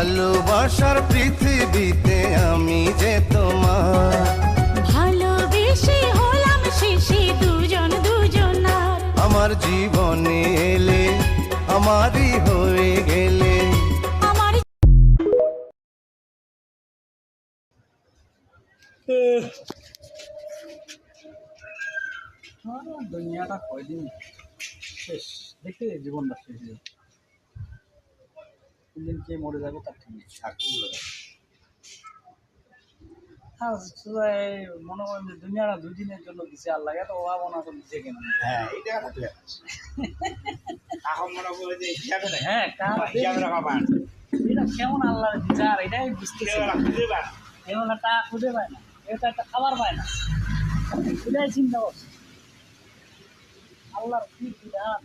ভালোবাসার পৃথিবীতে আমি যে তোমার, ভালোবেসে হলাম শেষে দুজন দুজনার। আমার জীবনে এলে আমারই হয়ে গেলে। আমার দুনিয়াটা কয়দিন শেষ, দেখতে জীবনটা শেষ হয়ে যাবে। কোনদিন কে মরে যাবে তার ঠিক নেই। হ্যাঁ, মনে করেন যে দুনিয়াটা 2 দিনের জন্য দিছে আল্লাহ, এত অভাবনা তো দিছে কেন? হ্যাঁ, এটা কথা তুই এখন মনে করে যে হিসাবে নাই। হ্যাঁ, হিসাবে রাখা পান। এটা কেমন আল্লাহর বিচার এটাই বুঝতেছি না। এমন একটা খুঁজে পায় না, এটা একটা খাবার পায় না, এটাই চিন্তা করছে আল্লাহর কি বিধান।